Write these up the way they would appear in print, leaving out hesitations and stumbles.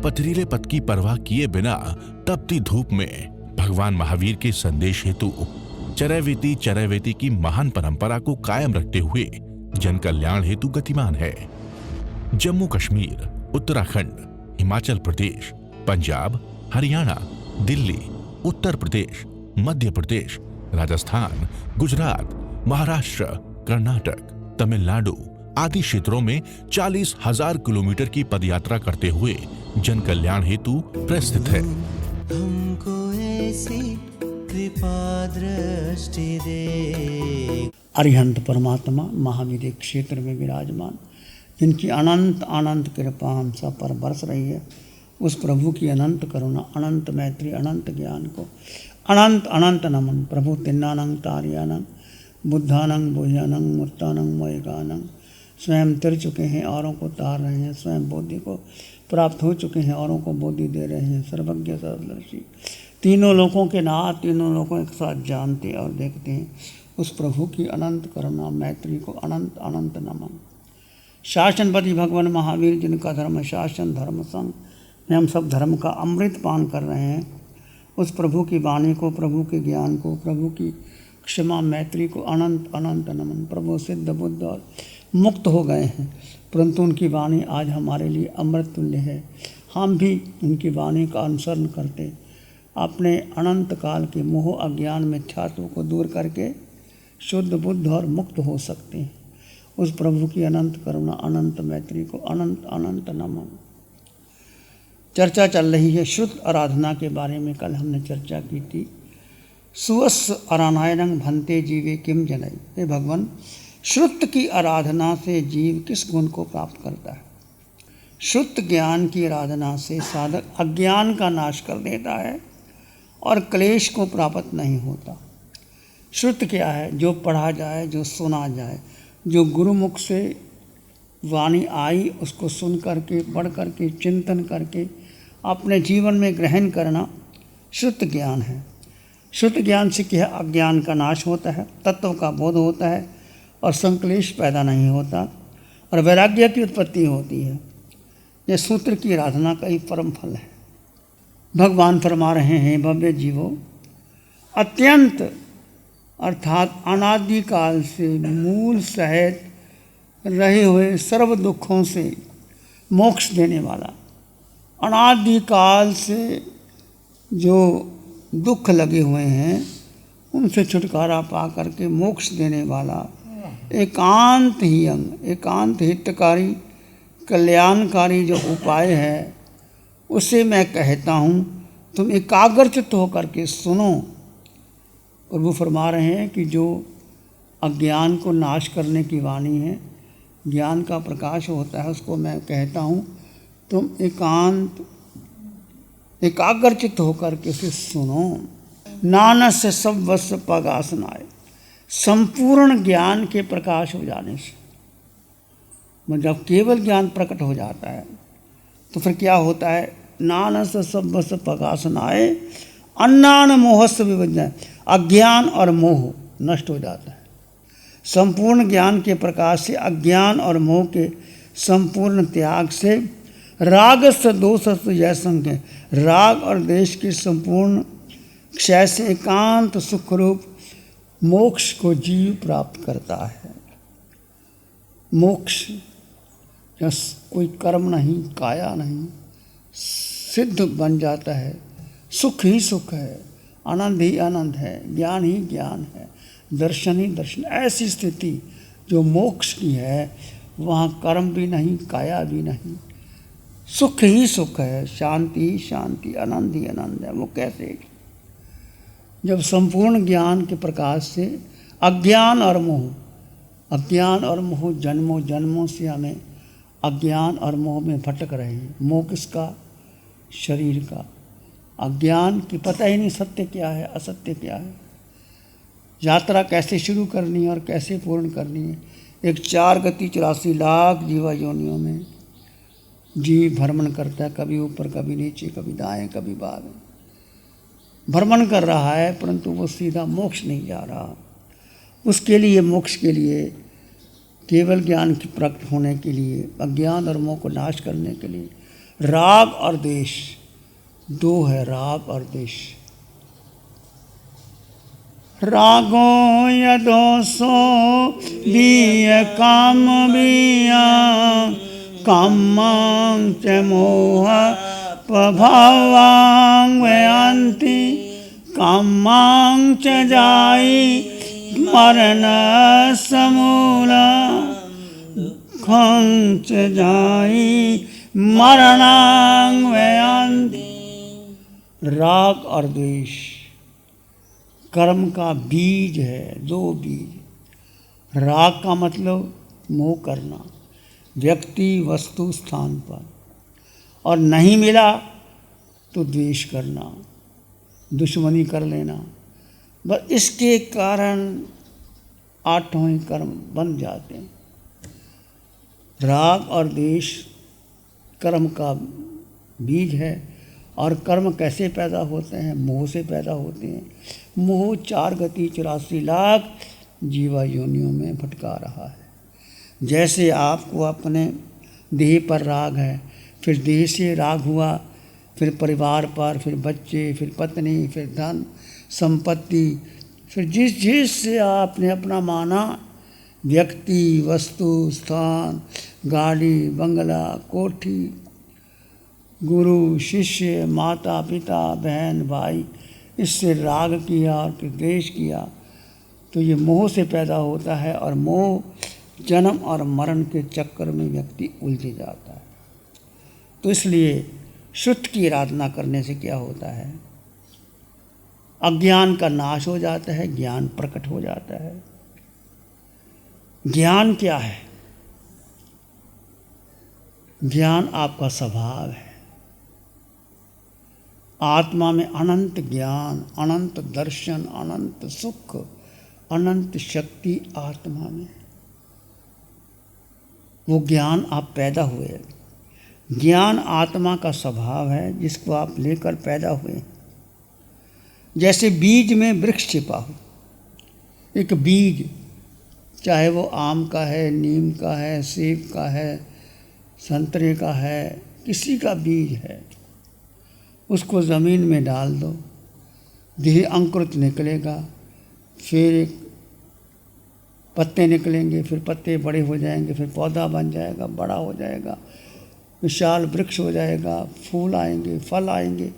पथरीले पथ की परवाह किए बिना तपती धूप में भगवान महावीर के संदेश हेतु चरैवेति चरैवेति की महान परंपरा को कायम रखते हुए जन कल्याण हेतु गतिमान है। जम्मू कश्मीर, उत्तराखंड, हिमाचल प्रदेश, पंजाब, हरियाणा, दिल्ली, उत्तर प्रदेश, मध्य प्रदेश, राजस्थान, गुजरात, महाराष्ट्र, कर्नाटक, तमिलनाडु आदि क्षेत्रों में 40,000 किलोमीटर की पदयात्रा करते हुए जन कल्याण हेतु प्रस्थित है। हमको ऐसी कृपा दृष्टि दे। अरिहंत परमात्मा महावीर क्षेत्र में विराजमान, जिनकी अनंत अनंत कृपा हम सब पर बरस रही है, उस प्रभु की अनंत करुणा, अनंत मैत्री, अनंत ज्ञान को अनंत अनंत नमन। प्रभु तिन्नानंग तारियानंग बुद्धानंग बुह्यानंग मूर्तानंग मोयगानंग स्वयं तिर चुके हैं, औरों को तार रहे हैं, स्वयं बोधि को प्राप्त हो चुके हैं, औरों को बोधि दे रहे हैं। सर्वज्ञ सर्वदर्शी, तीनों लोकों के नाथ, तीनों लोगों एक साथ जानते और देखते हैं, उस प्रभु की अनंत करुणा मैत्री को अनंत अनंत नमन। शासनपति भगवान महावीर, जिनका धर्म शासन धर्म संग में हम सब धर्म का अमृत पान कर रहे हैं, उस प्रभु की वाणी को, प्रभु के ज्ञान को, प्रभु की क्षमा मैत्री को अनंत अनंत नमन। प्रभु सिद्ध बुद्ध और मुक्त हो गए हैं, परंतु उनकी वाणी आज हमारे लिए अमृत तुल्य है। हम भी उनकी वाणी का अनुसरण करते अपने अनंत काल के मोह अज्ञान मिथ्यात्व को दूर करके शुद्ध बुद्ध और मुक्त हो सकते हैं। उस प्रभु की अनंत करुणा, अनंत मैत्री को अनंत अनंत नमन। चर्चा चल रही है शुद्ध आराधना के बारे में। कल हमने चर्चा की थी, सुवस्व अरानायनंग भन्ते जीवे किम जनई। हे भगवान, श्रुत की आराधना से जीव किस गुण को प्राप्त करता है? शुद्ध ज्ञान की आराधना से साधक अज्ञान का नाश कर देता है और क्लेश को प्राप्त नहीं होता। श्रुत क्या है? जो पढ़ा जाए, जो सुना जाए, जो गुरुमुख से वाणी आई उसको सुन करके, पढ़ करके, चिंतन करके अपने जीवन में ग्रहण करना शुद्ध ज्ञान है। शुद्ध ज्ञान से क्या? अज्ञान का नाश होता है, तत्व का बोध होता है और संक्लेश पैदा नहीं होता और वैराग्य की उत्पत्ति होती है। यह सूत्र की आराधना का ही परम फल है। भगवान फरमा रहे हैं, भव्य जीवो, अत्यंत अर्थात अनादिकाल से मूल सहित रहे हुए सर्व दुखों से मोक्ष देने वाला, अनादिकाल से जो दुख लगे हुए हैं उनसे छुटकारा पा करके मोक्ष देने वाला, एकांत ही अंग, एकांत हितकारी कल्याणकारी जो उपाय है उसे मैं कहता हूँ, तुम एकाग्रचित्त होकर के सुनो। प्रभु फरमा रहे हैं कि जो अज्ञान को नाश करने की वाणी है, ज्ञान का प्रकाश होता है, उसको मैं कहता हूँ, तुम एकाग्रचित्त होकर के उसे सुनो। नानस से सब वस्व पगासनाए, संपूर्ण ज्ञान के प्रकाश हो जाने से, जब केवल ज्ञान प्रकट हो जाता है तो फिर क्या होता है? नानस सब वस्व पगासनाए अन्नान मोहस्व विवज्ञान, अज्ञान और मोह नष्ट हो जाता है। संपूर्ण ज्ञान के प्रकाश से, अज्ञान और मोह के संपूर्ण त्याग से, रागस्य दोषस्य जय संज्ञ, राग और देश की संपूर्ण क्षय से एकांत सुखरूप मोक्ष को जीव प्राप्त करता है। मोक्ष कोई कर्म नहीं, काया नहीं, सिद्ध बन जाता है। सुख ही सुख है, आनंद ही आनंद है, ज्ञान ही ज्ञान है, दर्शन ही दर्शन। ऐसी स्थिति जो मोक्ष की है, वहाँ कर्म भी नहीं, काया भी नहीं, सुख ही सुख है, शांति ही शांति, आनंद ही आनंद है। वो कैसे? जब संपूर्ण ज्ञान के प्रकाश से अज्ञान और मोह जन्मों जन्मों से हमें अज्ञान और मोह में भटक रहे हैं। मोह किसका? शरीर का। अज्ञान की पता ही नहीं सत्य क्या है, असत्य क्या है, यात्रा कैसे शुरू करनी है और कैसे पूर्ण करनी है। एक 4 गति 84 लाख जीवा योनियों में जीव भ्रमण करता है, कभी ऊपर कभी नीचे, कभी दाएं कभी बाएं भ्रमण कर रहा है, परंतु वो सीधा मोक्ष नहीं जा रहा। उसके लिए, मोक्ष के लिए, केवल ज्ञान की प्रकट होने के लिए, अज्ञान और मोह को नाश करने के लिए राग और देश दो है, राग और देश। रागो यदोसो बीय काम बिया कामां च मोह प्रभावां वयांति कामां च जाई मरण समूला दुःखं च जाई मरणां वयांति। राग और द्वेष कर्म का बीज है, दो बीज। राग का मतलब मोह करना व्यक्ति वस्तु स्थान पर, और नहीं मिला तो द्वेष करना, दुश्मनी कर लेना। बस इसके कारण आठों ही कर्म बन जाते हैं। राग और द्वेष कर्म का बीज है। और कर्म कैसे पैदा होते हैं? मोह से पैदा होते हैं। मोह 4 गति 84 लाख जीवा योनियों में भटका रहा है। जैसे आपको अपने देह पर राग है, फिर देह से राग हुआ, फिर परिवार पर, फिर बच्चे, फिर पत्नी, फिर धन संपत्ति, फिर जिस जिस से आपने अपना माना, व्यक्ति वस्तु स्थान, गाड़ी बंगला कोठी, गुरु शिष्य माता पिता बहन भाई, इससे राग किया और फिर द्वेष किया तो ये मोह से पैदा होता है। और मोह जन्म और मरण के चक्कर में व्यक्ति उलझ जाता है। तो इसलिए शुद्ध की आराधना करने से क्या होता है? अज्ञान का नाश हो जाता है, ज्ञान प्रकट हो जाता है। ज्ञान क्या है? ज्ञान आपका स्वभाव है। आत्मा में अनंत ज्ञान, अनंत दर्शन, अनंत सुख, अनंत शक्ति आत्मा में। वो ज्ञान आप पैदा हुए। ज्ञान आत्मा का स्वभाव है जिसको आप लेकर पैदा हुए। जैसे बीज में वृक्ष छिपा हो। एक बीज, चाहे वो आम का है, नीम का है, सेब का है, संतरे का है, किसी का बीज है, उसको ज़मीन में डाल दो, धीरे अंकुरित निकलेगा, फिर एक पत्ते निकलेंगे, फिर पत्ते बड़े हो जाएंगे, फिर पौधा बन जाएगा, बड़ा हो जाएगा, विशाल वृक्ष हो जाएगा, फूल आएंगे, फल आएंगे,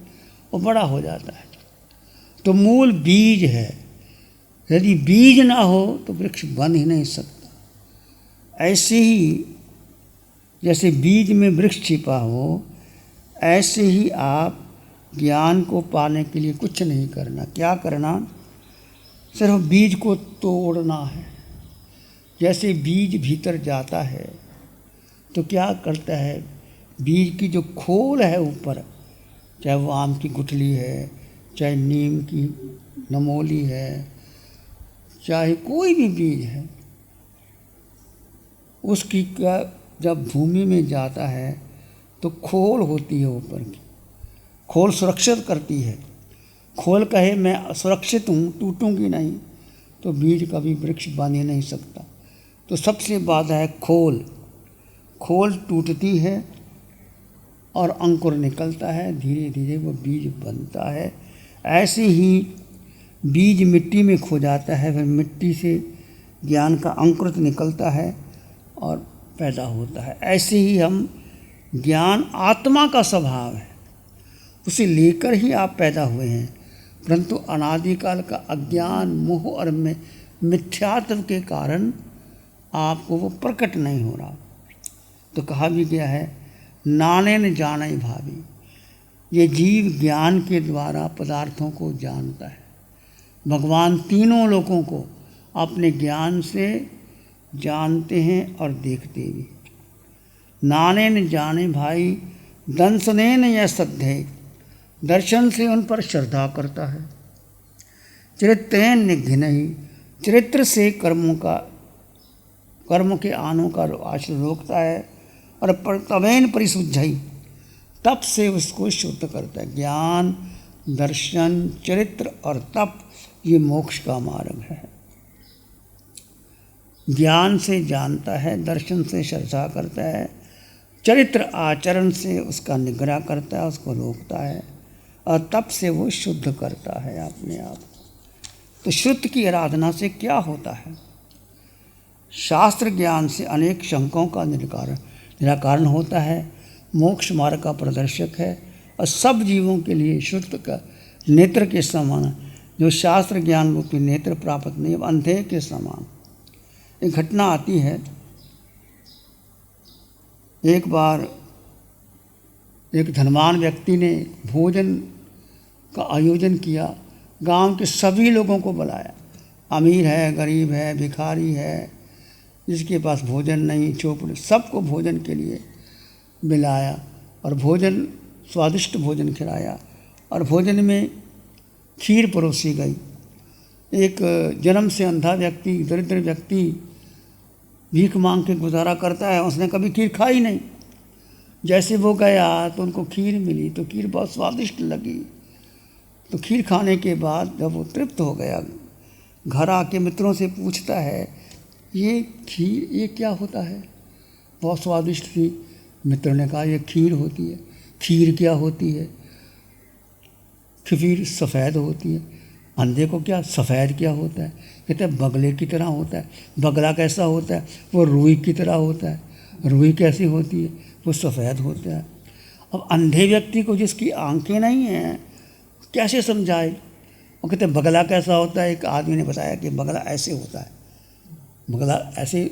वो बड़ा हो जाता है। तो मूल बीज है। यदि बीज ना हो तो वृक्ष बन ही नहीं सकता। ऐसे ही जैसे बीज में वृक्ष छिपा हो, ऐसे ही आप ज्ञान को पाने के लिए कुछ नहीं करना। क्या करना? सिर्फ बीज को तोड़ना है। जैसे बीज भीतर जाता है तो क्या करता है? बीज की जो खोल है ऊपर, चाहे वो आम की गुठली है, चाहे नीम की नमोली है, चाहे कोई भी बीज है, उसकी क्या जब भूमि में जाता है तो खोल होती है ऊपर की। खोल सुरक्षित करती है। खोल कहे मैं सुरक्षित हूँ, टूटूंगी नहीं, तो बीज कभी वृक्ष बन ही नहीं सकता। तो सबसे बाधा है खोल। खोल टूटती है और अंकुर निकलता है, धीरे धीरे वो बीज बनता है। ऐसे ही बीज मिट्टी में खो जाता है, फिर मिट्टी से ज्ञान का अंकुरित निकलता है और पैदा होता है। ऐसे ही हम ज्ञान आत्मा का स्वभाव है, उसे लेकर ही आप पैदा हुए हैं, परंतु अनादिकाल का अज्ञान मोह और मिथ्यात्व के कारण आपको वो प्रकट नहीं हो रहा। तो कहा भी गया है, नाने न जाने भावी। ये जीव ज्ञान के द्वारा पदार्थों को जानता है। भगवान तीनों लोगों को अपने ज्ञान से जानते हैं और देखते भी। नाने न जाने भाई, दंसने न या श्रद्धे, दर्शन से उन पर श्रद्धा करता है। चरित्रेन निघ्नहि, चरित्र से कर्म के आनों का आश्रय रोकता है। और तवेन परिशुद्धि, तप से उसको शुद्ध करता है। ज्ञान, दर्शन, चरित्र और तप, ये मोक्ष का मार्ग है। ज्ञान से जानता है, दर्शन से श्रद्धा करता है, चरित्र आचरण से उसका निग्रह करता है, उसको रोकता है और तब से वो शुद्ध करता है अपने आप को। तो श्रुत की आराधना से क्या होता है? शास्त्र ज्ञान से अनेक शंकों का निराकरण होता है, मोक्ष मार्ग का प्रदर्शक है और सब जीवों के लिए श्रुत का नेत्र के समान, जो शास्त्र ज्ञान रूपी नेत्र प्राप्त नहीं, अंधे के समान। एक घटना आती है, एक बार एक धनवान व्यक्ति ने भोजन का आयोजन किया, गांव के सभी लोगों को बुलाया, अमीर है, गरीब है, भिखारी है, जिसके पास भोजन नहीं, चौपड़े, सबको भोजन के लिए बुलाया और भोजन, स्वादिष्ट भोजन खिलाया और भोजन में खीर परोसी गई। एक जन्म से अंधा व्यक्ति, दरिद्र व्यक्ति भीख मांग के गुजारा करता है, उसने कभी खीर खाई नहीं। जैसे वो गया तो उनको खीर मिली, तो खीर बहुत स्वादिष्ट लगी। तो खीर खाने के बाद जब वो तृप्त हो गया, घर आके मित्रों से पूछता है, ये खीर, ये क्या होता है? बहुत स्वादिष्ट थी। मित्र ने कहा, ये खीर होती है। खीर क्या होती है? खीर सफ़ेद होती है। अंधे को क्या सफ़ेद क्या होता है? कहते हैं बगले की तरह होता है। बगला कैसा होता है? वो रुई की तरह होता है। रुई कैसी होती है? वो सफ़ेद होता है। अब अंधे व्यक्ति को जिसकी आंखें नहीं हैं, कैसे समझाए? वो कहते हैं बगला कैसा होता है? एक आदमी ने बताया कि बगला ऐसे होता है, बगला ऐसे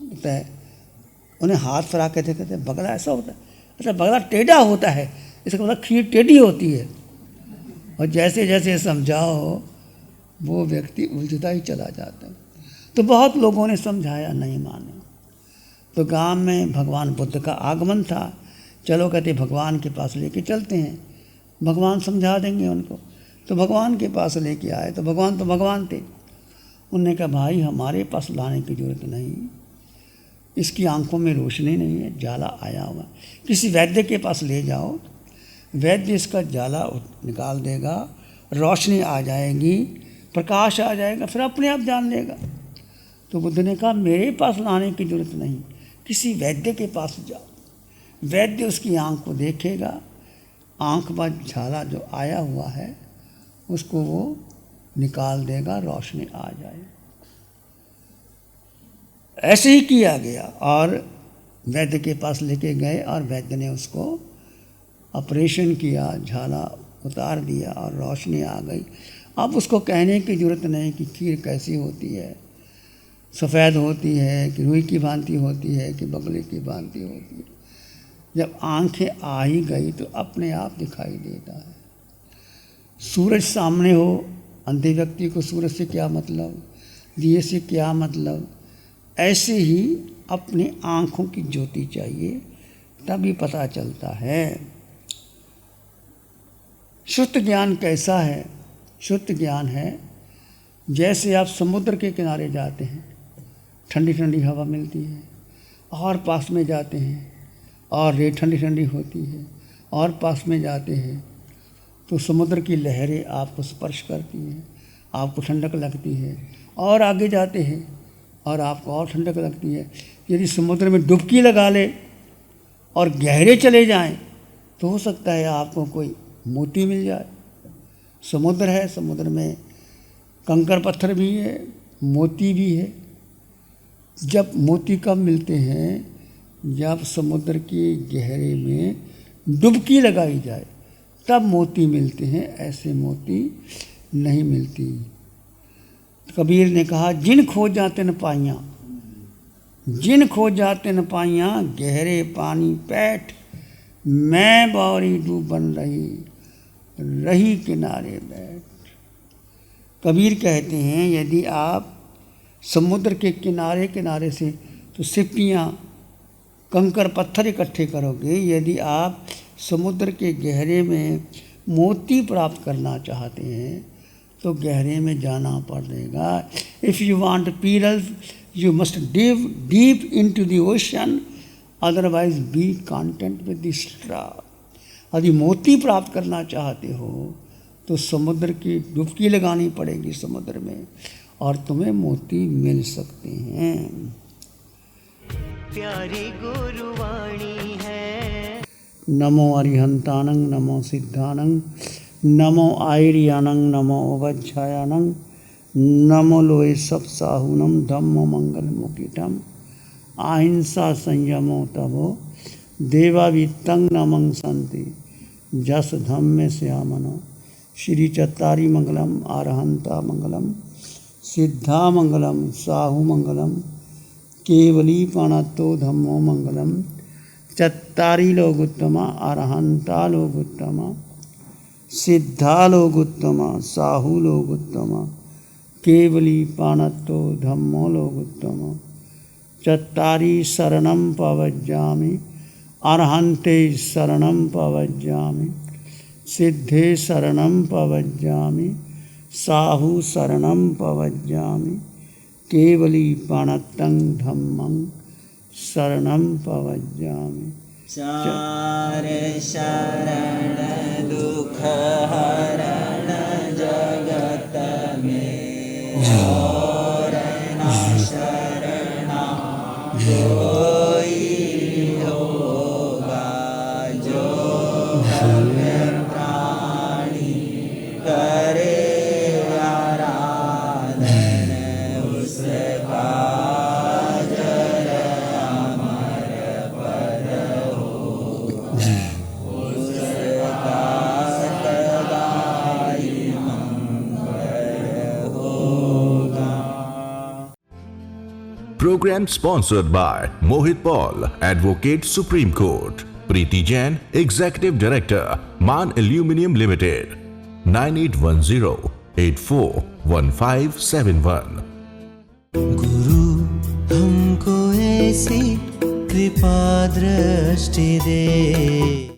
होता है। उन्हें हाथ फरा के कहते हैं बगला ऐसा होता है। अच्छा, बगला टेढ़ा होता है, इसका मतलब खीर टेढ़ी होती है। और जैसे जैसे समझाओ वो व्यक्ति उलझता ही चला जाता है। तो बहुत लोगों ने समझाया, नहीं माने। तो गांव में भगवान बुद्ध का आगमन था। चलो, कहते भगवान के पास लेके चलते हैं, भगवान समझा देंगे उनको। तो भगवान के पास लेके आए तो भगवान थे। उन्होंने कहा, भाई हमारे पास लाने की ज़रूरत नहीं, इसकी आंखों में रोशनी नहीं है, जाला आया हुआ, किसी वैद्य के पास ले जाओ, वैद्य इसका जाला निकाल देगा, रोशनी आ जाएगी, प्रकाश आ जाएगा, फिर अपने आप जान लेगा। तो बुद्ध ने कहा, मेरे पास लाने की ज़रूरत नहीं, किसी वैद्य के पास जाओ। वैद्य उसकी आंख को देखेगा, आंख में झाला जो आया हुआ है उसको वो निकाल देगा, रोशनी आ जाए। ऐसे ही किया गया और वैद्य के पास लेके गए और वैद्य ने उसको ऑपरेशन किया, झाला उतार दिया और रोशनी आ गई। अब उसको कहने की ज़रूरत नहीं कि खीर कैसी होती है, सफ़ेद होती है कि रुई की भांति होती है कि बगले की भांति होती है। जब आंखें आ ही गई तो अपने आप दिखाई देता है। सूरज सामने हो, अंधे व्यक्ति को सूरज से क्या मतलब, दिए से क्या मतलब, ऐसे ही अपनी आँखों की ज्योति चाहिए, तभी पता चलता है। शुद्ध ज्ञान कैसा है? शुद्ध ज्ञान है जैसे आप समुद्र के किनारे जाते हैं, ठंडी ठंडी हवा मिलती है, और पास में जाते हैं और रेत ठंडी ठंडी होती है, और पास में जाते हैं तो समुद्र की लहरें आपको स्पर्श करती हैं, आपको ठंडक लगती है, और आगे जाते हैं और आपको और ठंडक लगती है। यदि समुद्र में डुबकी लगा ले और गहरे चले जाएं तो हो सकता है आपको कोई मोती मिल जाए। समुद्र है, समुद्र में कंकर पत्थर भी है, मोती भी है। जब मोती कब मिलते हैं? जब समुद्र के गहरे में डुबकी लगाई जाए तब मोती मिलते हैं, ऐसे मोती नहीं मिलती। कबीर ने कहा, जिन खो जाते न पाइयाँ, जिन खो जाते न पाइयाँ, गहरे पानी पैठ, मैं बावरी डूब बन रही किनारे बैठ। कबीर कहते हैं, यदि आप समुद्र के किनारे किनारे से तो सिप्पियाँ, कंकर पत्थर इकट्ठे करोगे, यदि आप समुद्र के गहरे में मोती प्राप्त करना चाहते हैं तो गहरे में जाना पड़ेगा। If you want pearls you must dive deep into the ocean, otherwise be content with the straw. यदि मोती प्राप्त करना चाहते हो तो समुद्र की डुबकी लगानी पड़ेगी समुद्र में, और तुम्हें मोती मिल सकते हैं। प्यारी गुरुवाणी है। नमो अरिहंतानं नमो सिद्धानं नमो आयर्यानं नमो वज्झायानं नमो लोए सब साहुनम धम्मो मंगल मुकिटम अहिंसा संयमो तभो देवावित्तं नमं संति जस धम्मे श्यामनो श्री चत्तारी मंगलम आरहंता मंगलम सिद्धा मंगलम साहु मंगलम केवली पाणतो धम्मो मंगलम चत्तारी लोगुत्तमा आरहंता लोगुत्तमा सिद्धा लोगुत्तमा साहु लोगुत्तमा केवली पाणतो धम्मो लोगुत्तमा चत्तारी शरणं पवज्जामि अरहन्ते शरणं पवज्जामि सिद्धे शरणं पवज्जामि साहु शरणं पवज्जामि केवली पाणतं धम्मं शरणं पवज्जामि चार शरण दुख हरण जगत में और न शरणा कोई होगा जो भव्य प्राणी करे आराधन उसका जर अमर पर हो उसका सदाई मंगल होगा। Program sponsored by Mohit Paul, Advocate Supreme Court. Preeti Jain, Executive Director, Man Aluminium Limited. 9810841571. गुरु हमको ऐसी कृपा दृष्टि दे।